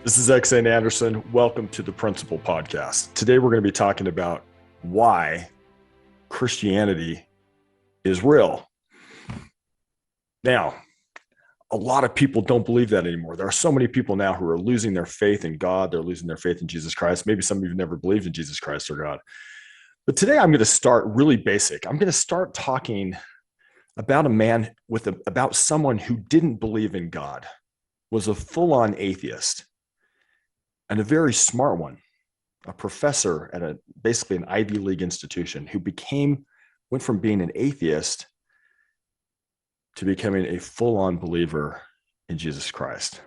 This is XN Anderson. Welcome to the Principle Podcast. Today we're going to be talking about why Christianity is real. Now, a lot of people don't believe that anymore. There are so many people now who are losing their faith in God. They're losing their faith in Jesus Christ. Maybe some of you have never believed in Jesus Christ or God. But today I'm going to start really basic. I'm going to start talking about a man about someone who didn't believe in God, was a full-on atheist, and a very smart one, a professor at basically an Ivy League institution who went from being an atheist to becoming a full-on believer in Jesus Christ.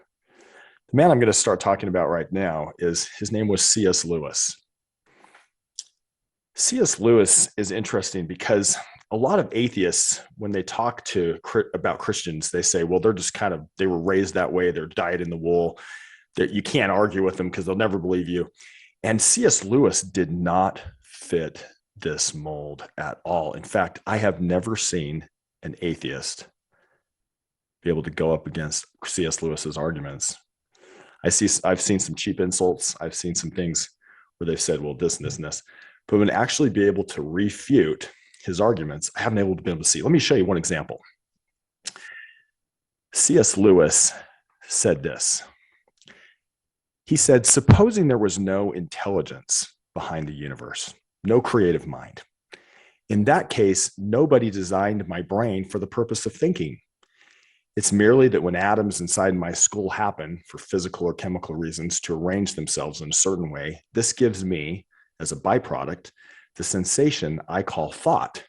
The man I'm going to start talking about right now his name was C.S. Lewis. C.S. Lewis is interesting because a lot of atheists, when they talk about Christians, they say, well, they were raised that way. They're dyed in the wool. That you can't argue with them because they'll never believe you. And C.S. Lewis did not fit this mold at all. In fact, I have never seen an atheist be able to go up against C.S. Lewis's arguments. I've seen some cheap insults. I've seen some things where they've said, well, this and this and this. But when actually be able to refute his arguments, I haven't been able to see. Let me show you one example. C.S. Lewis said this. He said, supposing there was no intelligence behind the universe, no creative mind. In that case, nobody designed my brain for the purpose of thinking. It's merely that when atoms inside my skull happen for physical or chemical reasons to arrange themselves in a certain way, this gives me, as a byproduct, the sensation I call thought.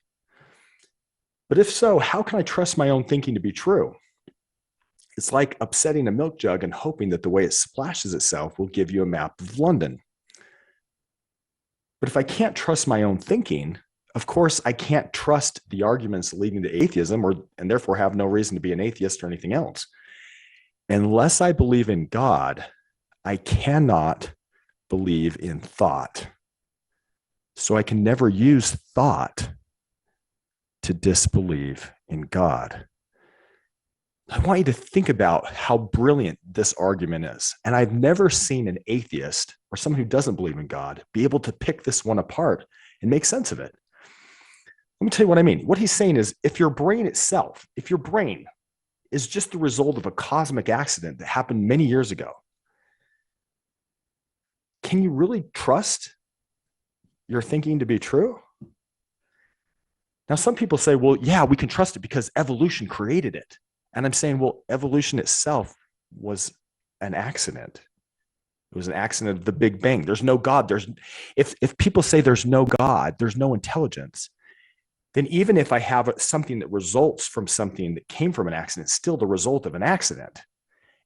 But if so, how can I trust my own thinking to be true? It's like upsetting a milk jug and hoping that the way it splashes itself will give you a map of London. But if I can't trust my own thinking, of course, I can't trust the arguments leading to atheism and therefore have no reason to be an atheist or anything else. Unless I believe in God, I cannot believe in thought. So I can never use thought to disbelieve in God. I want you to think about how brilliant this argument is. And I've never seen an atheist or someone who doesn't believe in God be able to pick this one apart and make sense of it. Let me tell you what I mean. What he's saying is if your brain is just the result of a cosmic accident that happened many years ago, can you really trust your thinking to be true? Now, some people say, well, yeah, we can trust it because evolution created it. And I'm saying, well, evolution itself was an accident. It was an accident of the Big Bang. There's no God. If people say there's no God, there's no intelligence, then even if I have something that results from something that came from an accident, it's still the result of an accident.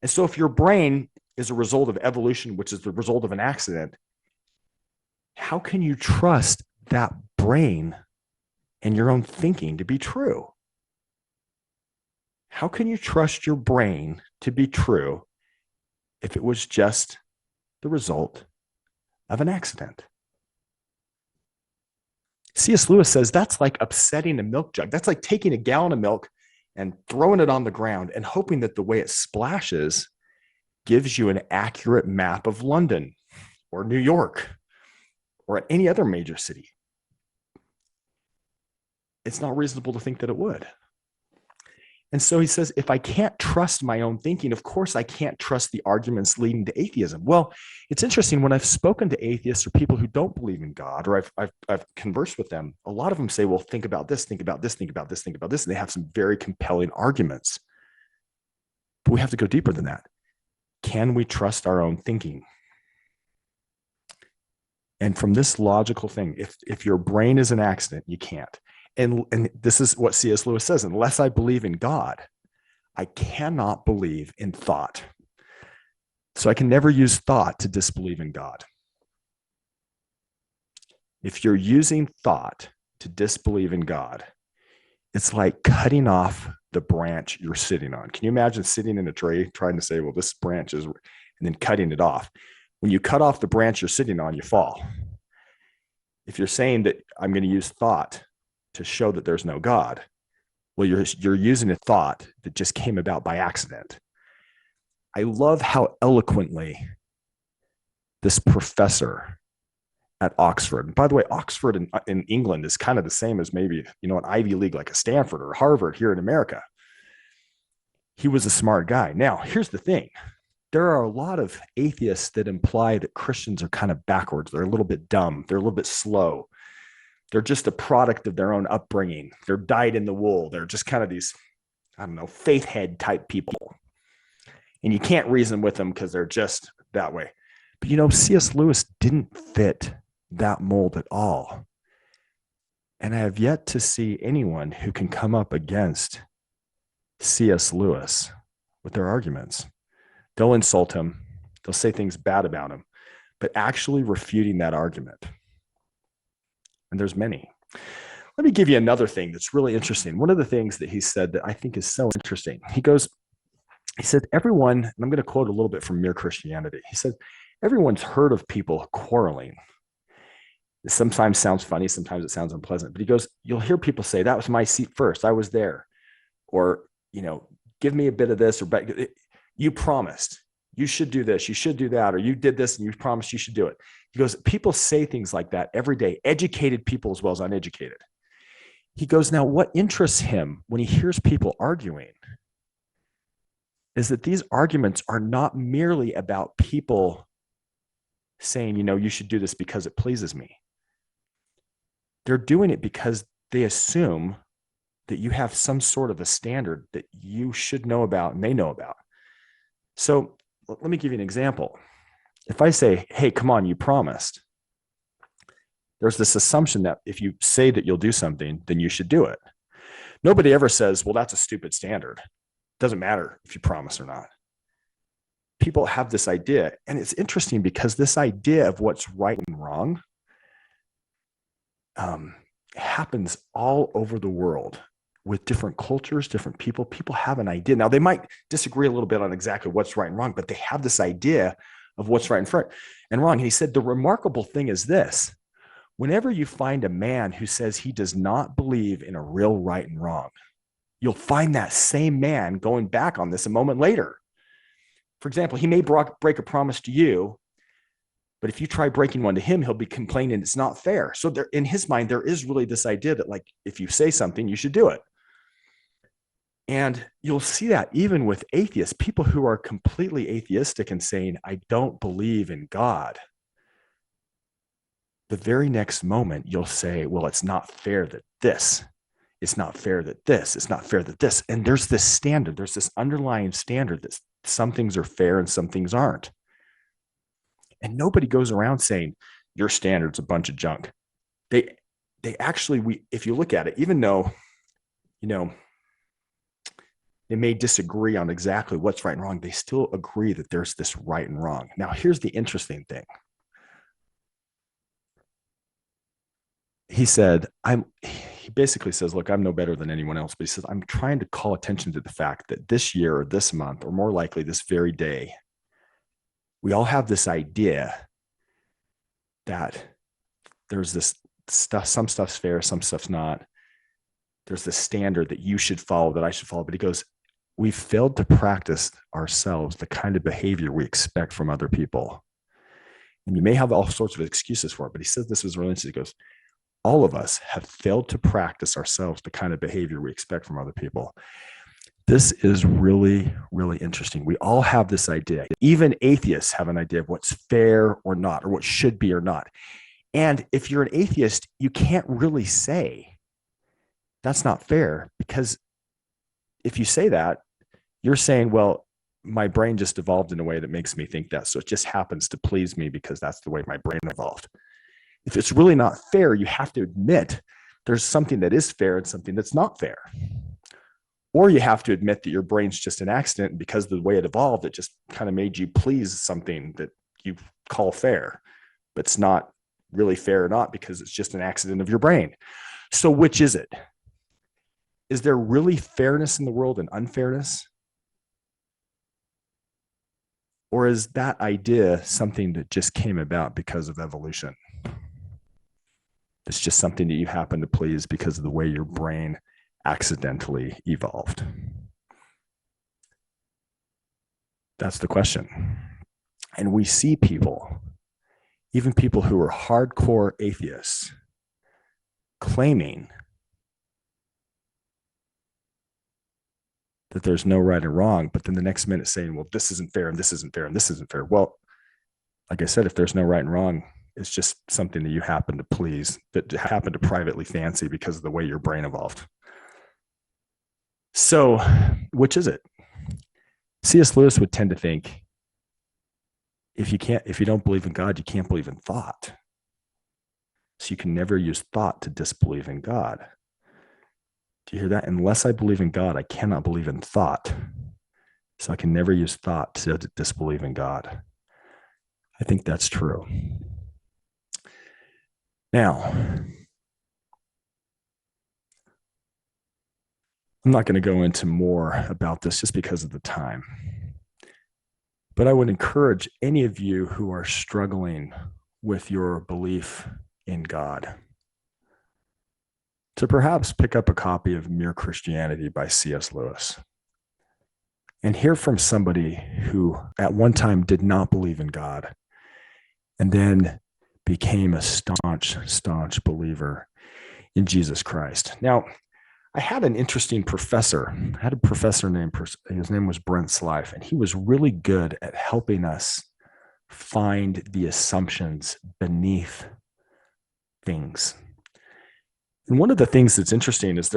And so if your brain is a result of evolution, which is the result of an accident, how can you trust that brain and your own thinking to be true? How can you trust your brain to be true if it was just the result of an accident? C.S. Lewis says that's like upsetting a milk jug. That's like taking a gallon of milk and throwing it on the ground and hoping that the way it splashes gives you an accurate map of London or New York or any other major city. It's not reasonable to think that it would. And so he says, if I can't trust my own thinking, of course, I can't trust the arguments leading to atheism. Well, it's interesting when I've spoken to atheists or people who don't believe in God, or I've conversed with them, a lot of them say, well, think about this, think about this, think about this, think about this. And they have some very compelling arguments. But we have to go deeper than that. Can we trust our own thinking? And from this logical thing, if your brain is an accident, you can't. And this is what C.S. Lewis says, unless I believe in God, I cannot believe in thought. So I can never use thought to disbelieve in God. If you're using thought to disbelieve in God, it's like cutting off the branch you're sitting on. Can you imagine sitting in a tree trying to say, well, this branch is, and then cutting it off? When you cut off the branch you're sitting on, you fall. If you're saying that I'm going to use thought to show that there's no God, well, you're using a thought that just came about by accident. I love how eloquently this professor at Oxford. And by the way, Oxford in England is kind of the same as maybe, an Ivy League like a Stanford or Harvard here in America. He was a smart guy. Now, here's the thing. There are a lot of atheists that imply that Christians are kind of backwards. They're a little bit dumb. They're a little bit slow. They're just a product of their own upbringing. They're dyed in the wool. They're just kind of these, faith head type people. And you can't reason with them because they're just that way. But C.S. Lewis didn't fit that mold at all. And I have yet to see anyone who can come up against C.S. Lewis with their arguments. They'll insult him. They'll say things bad about him, but actually refuting that argument. And there's many. Let me give you another thing that's really interesting. One of the things that he said that I think is so interesting. He said, everyone, and I'm going to quote a little bit from Mere Christianity. He said, everyone's heard of people quarreling. It sometimes sounds funny. Sometimes it sounds unpleasant, but he goes, you'll hear people say, that was my seat first. I was there. Or, give me a bit of this, or you promised you should do this, you should do that, or you did this and you promised you should do it. He goes, people say things like that every day, educated people as well as uneducated. He goes, now what interests him when he hears people arguing is that these arguments are not merely about people saying, you should do this because it pleases me. They're doing it because they assume that you have some sort of a standard that you should know about and they know about. So let me give you an example. If I say, hey, come on, you promised, there's this assumption that if you say that you'll do something, then you should do it. Nobody ever says, well, that's a stupid standard. It doesn't matter if you promise or not. People have this idea, and it's interesting because this idea of what's right and wrong happens all over the world with different cultures, different people. People have an idea. Now, they might disagree a little bit on exactly what's right and wrong, but they have this idea of what's right and wrong. And he said, the remarkable thing is this: whenever you find a man who says he does not believe in a real right and wrong, you'll find that same man going back on this a moment later. For example, he may break a promise to you, but if you try breaking one to him, he'll be complaining it's not fair. So there, in his mind, there is really this idea that, like, if you say something, you should do it. And you'll see that even with atheists, people who are completely atheistic and saying, I don't believe in God. The very next moment, you'll say, well, it's not fair that this, it's not fair that this, it's not fair that this. And there's this standard, there's this underlying standard that some things are fair and some things aren't. And nobody goes around saying, your standard's a bunch of junk. They actually, if you look at it, even though, they may disagree on exactly what's right and wrong, they still agree that there's this right and wrong. Now, here's the interesting thing. He basically says, look, I'm no better than anyone else, but he says, I'm trying to call attention to the fact that this year or this month, or more likely this very day, we all have this idea that there's this stuff, some stuff's fair, some stuff's not. There's this standard that you should follow, that I should follow. But he goes, we've failed to practice ourselves the kind of behavior we expect from other people. And you may have all sorts of excuses for it, but he says this was really interesting. He goes, all of us have failed to practice ourselves the kind of behavior we expect from other people. This is really, really interesting. We all have this idea. Even atheists have an idea of what's fair or not, or what should be or not. And if you're an atheist, you can't really say that's not fair, because if you say that, you're saying, well, my brain just evolved in a way that makes me think that. So it just happens to please me because that's the way my brain evolved. If it's really not fair, you have to admit there's something that is fair and something that's not fair. Or you have to admit that your brain's just an accident, and because of the way it evolved, it just kind of made you please something that you call fair, but it's not really fair or not because it's just an accident of your brain. So which is it? Is there really fairness in the world and unfairness? Or is that idea something that just came about because of evolution? It's just something that you happen to please because of the way your brain accidentally evolved. That's the question. And we see people even people who are hardcore atheists, claiming that there's no right or wrong, but then the next minute saying, well, this isn't fair and this isn't fair and this isn't fair. Well, like I said, if there's no right and wrong, it's just something that you happen to please, that happen to privately fancy because of the way your brain evolved. So, which is it? C.S. Lewis would tend to think, if you don't believe in God, you can't believe in thought. So you can never use thought to disbelieve in God. Do you hear that? Unless I believe in God, I cannot believe in thought. So I can never use thought to disbelieve in God. I think that's true. Now, I'm not going to go into more about this just because of the time. But I would encourage any of you who are struggling with your belief in God to perhaps pick up a copy of Mere Christianity by C.S. Lewis and hear from somebody who at one time did not believe in God and then became a staunch believer in Jesus Christ. Now, I had an interesting professor. I had a professor his name was Brent Slife, and he was really good at helping us find the assumptions beneath things. And one of the things that's interesting is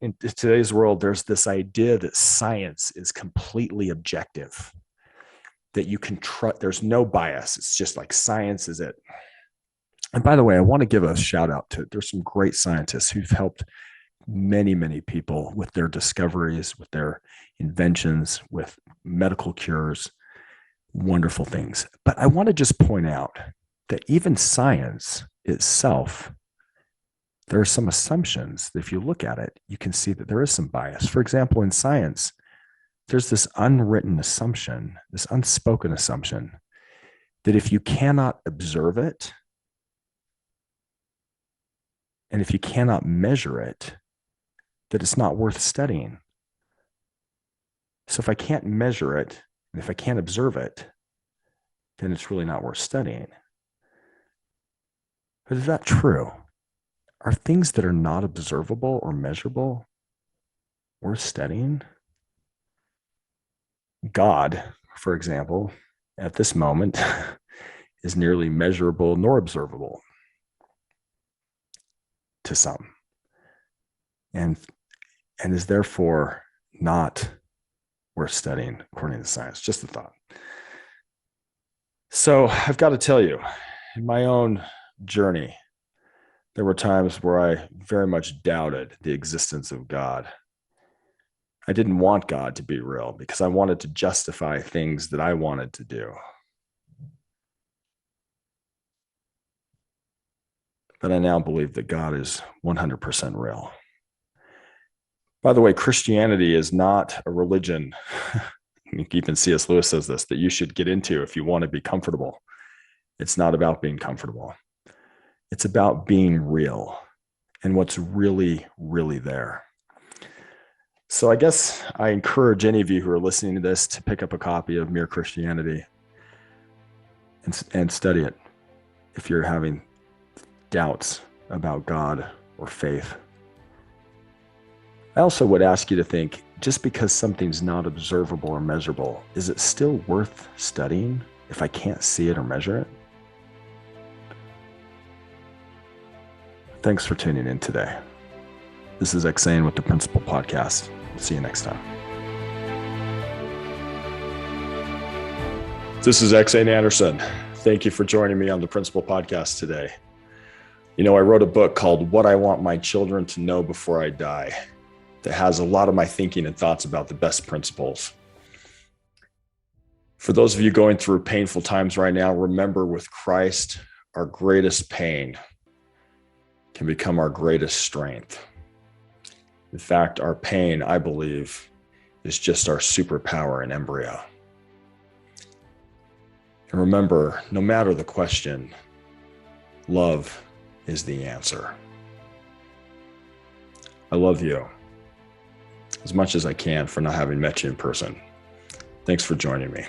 in today's world, there's this idea that science is completely objective, that you can trust, there's no bias. It's just like science is it. And by the way, I want to give a shout out to, there's some great scientists who've helped many people with their discoveries, with their inventions, with medical cures, wonderful things. But I want to just point out that even science itself, there are some assumptions that if you look at it, you can see that there is some bias. For example, in science, there's this unwritten assumption, this unspoken assumption, that if you cannot observe it, and if you cannot measure it, that it's not worth studying. So if I can't measure it, and if I can't observe it, then it's really not worth studying. But is that true? Are things that are not observable or measurable worth studying? God, for example, at this moment, is nearly measurable nor observable to some, and is therefore not worth studying according to science. Just a thought. So I've got to tell you, in my own journey, there were times where I very much doubted the existence of God. I didn't want God to be real because I wanted to justify things that I wanted to do. But I now believe that God is 100% real. By the way, Christianity is not a religion. Even C.S. Lewis says this, that you should get into if you want to be comfortable. It's not about being comfortable. It's about being real and what's really, really there. So I guess I encourage any of you who are listening to this to pick up a copy of Mere Christianity and study it if you're having doubts about God or faith. I also would ask you to think, just because something's not observable or measurable, is it still worth studying if I can't see it or measure it? Thanks for tuning in today. This is Xane with the Principal Podcast. See you next time. This is Xane Anderson. Thank you for joining me on the Principal Podcast today. You know, I wrote a book called What I Want My Children to Know Before I Die that has a lot of my thinking and thoughts about the best principles. For those of you going through painful times right now, remember, with Christ, our greatest pain can become our greatest strength. In fact, our pain, I believe, is just our superpower in embryo. And remember, no matter the question, love is the answer. I love you as much as I can for not having met you in person. Thanks for joining me.